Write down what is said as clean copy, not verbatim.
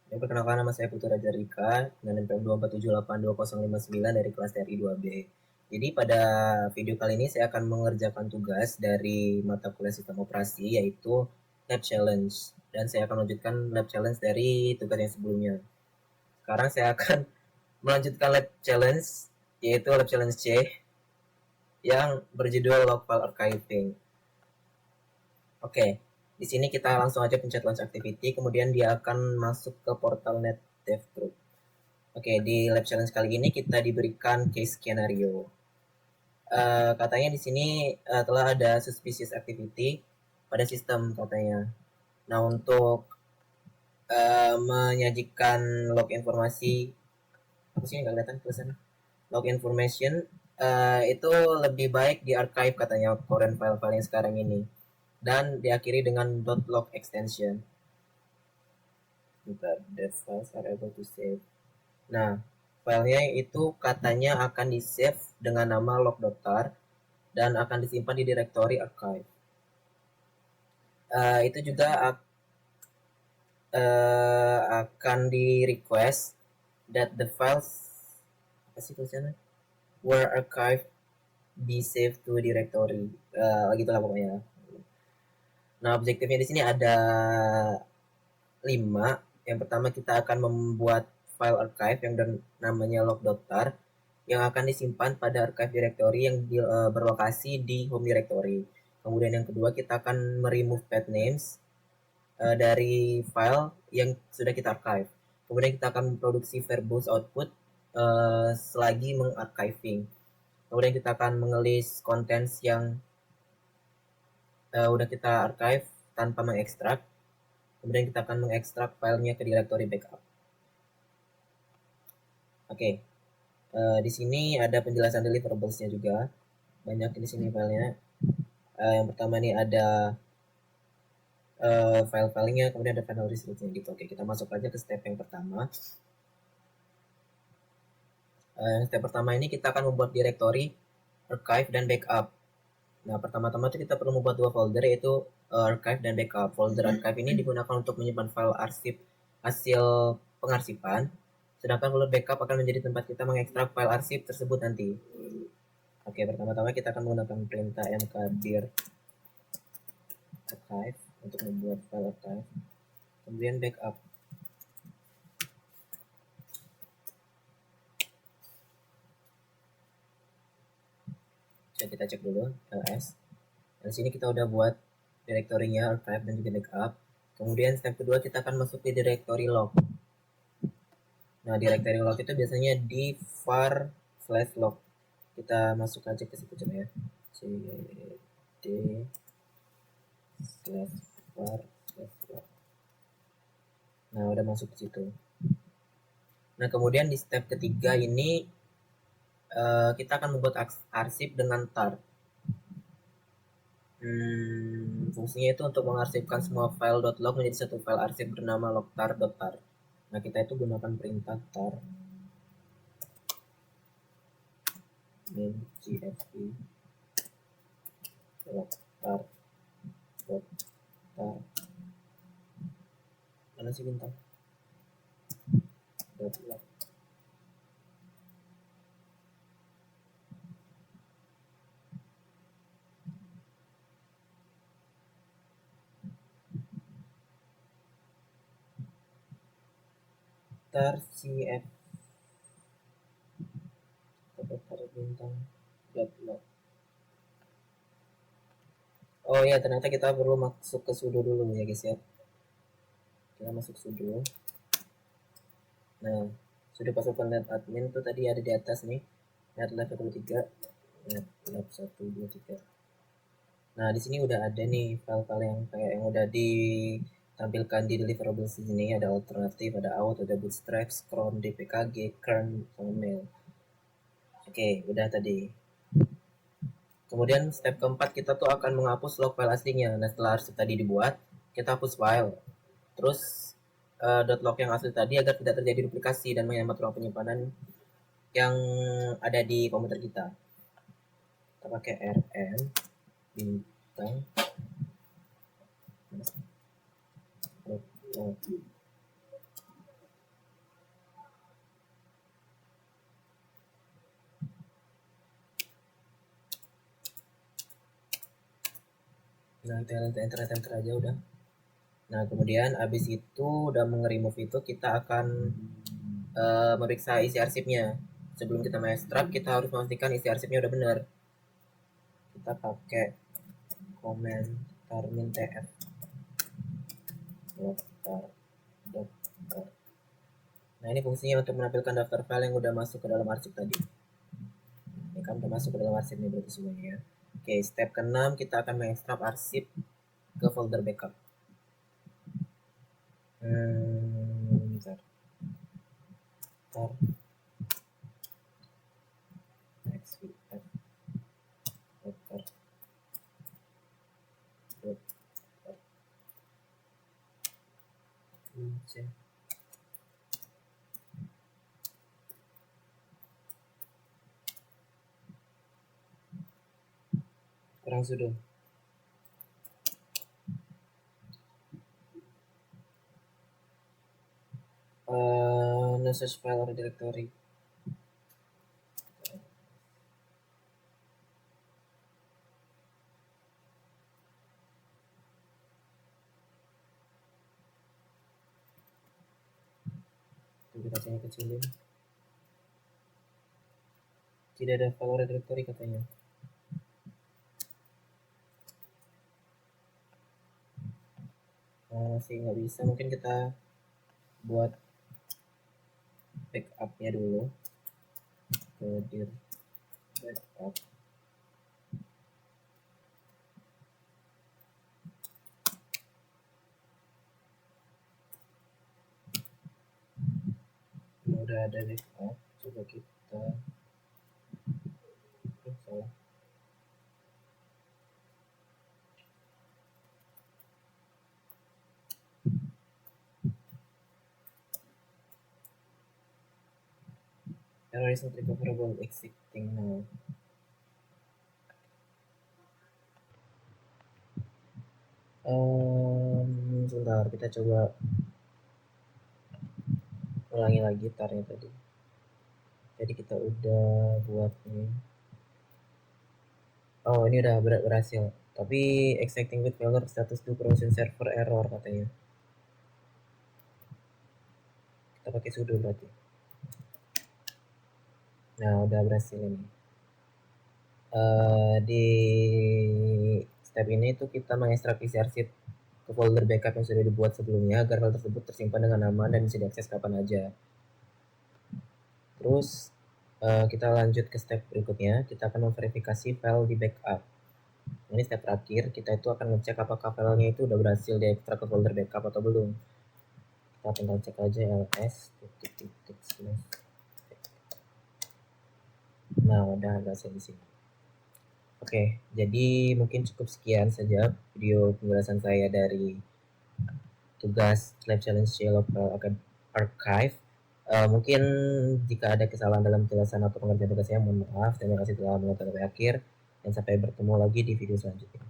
Ya, perkenalkan, nama saya Putu Raja Rika dengan NPM 2478209 dari kelas TRI 2B. Jadi pada video kali ini saya akan mengerjakan tugas dari mata kuliah sistem operasi, yaitu lab challenge, dan saya akan melanjutkan lab challenge dari tugas yang sebelumnya. Sekarang saya akan melanjutkan lab challenge, yaitu lab challenge C yang berjudul log file archiving. Oke, di sini kita langsung aja pencet launch activity, kemudian dia akan masuk ke portal NetDevGroup. Oke, di lab challenge kali ini kita diberikan case scenario. Katanya di sini telah ada suspicious activity pada sistem katanya. Nah, untuk menyajikan log informasi, apa sih nggak kelihatan tulisannya? Log information itu lebih baik di archive katanya current file-file yang sekarang ini, dan diakhiri dengan .log extension. The files are able to save. Nah, filenya itu katanya akan di-save dengan nama log.tar dan akan disimpan di directory archive. Itu juga akan di-request that the files apa sih tulisannya? Were archived be saved to directory. Gitulah pokoknya. Nah, objektifnya di sini ada 5. Yang pertama, kita akan membuat file archive yang namanya log.tar yang akan disimpan pada archive directory yang berlokasi di home directory. Kemudian yang kedua, kita akan meremove path names dari file yang sudah kita archive. Kemudian kita akan memproduksi verbose output selagi mengarchiving. Kemudian kita akan mengelis contents yang udah kita archive tanpa mengekstrak. Kemudian kita akan mengekstrak filenya ke directory backup. Oke, di sini ada penjelasan deliverables-nya juga. Banyak di sini filenya. Yang pertama nih ada file-filenya, kemudian ada final result-nya gitu. Oke, kita masuk aja ke step yang pertama. Step pertama ini kita akan membuat directory, archive, dan backup. Nah, pertama-tama kita perlu membuat 2 folder, yaitu archive dan backup. Folder archive ini digunakan untuk menyimpan file arsip hasil pengarsipan, sedangkan folder backup akan menjadi tempat kita mengekstrak file arsip tersebut nanti. Oke, pertama-tama kita akan menggunakan perintah mkdir archive untuk membuat file archive. Kemudian backup. Kita cek dulu ls. Di sini kita udah buat direktorinya archive dan juga backup. Kemudian step kedua kita akan masuk di directory log. Nah, directory log itu biasanya di var/log. Kita masuk aja ke situ coba ya. cd/var/log. Nah, udah masuk ke situ. Nah, kemudian di step ketiga ini kita akan membuat arsip dengan tar. Fungsinya itu untuk mengarsipkan semua file .log menjadi satu file arsip bernama logtar.tar. Nah, kita itu gunakan perintah tar min-gfp logtar.tar. Mana sih bintang? .log. Tar cf tar bintang .log. Oh ya, ternyata kita perlu masuk ke sudo dulu ya guys ya. Kita masuk sudo. Nah, sudah pasukan net admin tuh tadi ada di atas nih. Netlab 123, netlab 123. Nah, di sini udah ada nih file-file yang kayak yang udah ditampilkan di deliverables di sini. Ada alternatif, ada out, ada bootstrap, cron, dpkg, kern, sama mail. Oke, udah tadi. Kemudian step keempat kita tuh akan menghapus log file aslinya. Nah, setelah arsip tadi dibuat, kita hapus file. Terus .log yang asli tadi agar tidak terjadi duplikasi dan menghemat ruang penyimpanan yang ada di komputer kita. Kita pakai rm bintang Nah, kita enter aja udah. Nah, kemudian abis itu udah nge-remove itu, kita akan memeriksa isi arsipnya. Sebelum kita extract, kita harus memastikan isi arsipnya udah benar. Kita pakai komen termin tf daftar. Nah, ini fungsinya untuk menampilkan daftar file yang udah masuk ke dalam arsip tadi. Ini kan udah masuk ke dalam arsip nih berarti semuanya ya. Oke, step ke-6 kita akan mengekstrak arsip ke folder backup. Bentar. XVF dokter kurang sudo. No search file or directory. Kita sini kecilin. Tidak ada file or directory katanya. Masih nggak bisa, mungkin kita buat backupnya dulu ke dir backup. Udah ada backup, coba kita salah. Error is not recoverable, exiting now. Sebentar, kita coba ulangi lagi tarnya tadi. Jadi kita udah buat ini. Oh, ini udah berhasil. Tapi extracting with failure status to provision server error katanya. Kita pakai sudo berarti. Nah, udah berhasil ini. Di step ini tuh kita mengekstrak isi arsip ke folder backup yang sudah dibuat sebelumnya agar file tersebut tersimpan dengan aman dan bisa diakses kapan aja. Terus kita lanjut ke step berikutnya, kita akan memverifikasi file di backup. Ini step terakhir, kita itu akan ngecek apakah filenya itu udah berhasil diekstrak ke folder backup atau belum. Kita tinggal cek aja ls nah udah berhasil di sini. Oke, jadi mungkin cukup sekian saja video penjelasan saya dari tugas Lab Challenge Local Archive. Mungkin jika ada kesalahan dalam penjelasan atau pengerjaan tugas saya, mohon maaf. Terima kasih telah menonton sampai akhir dan sampai bertemu lagi di video selanjutnya.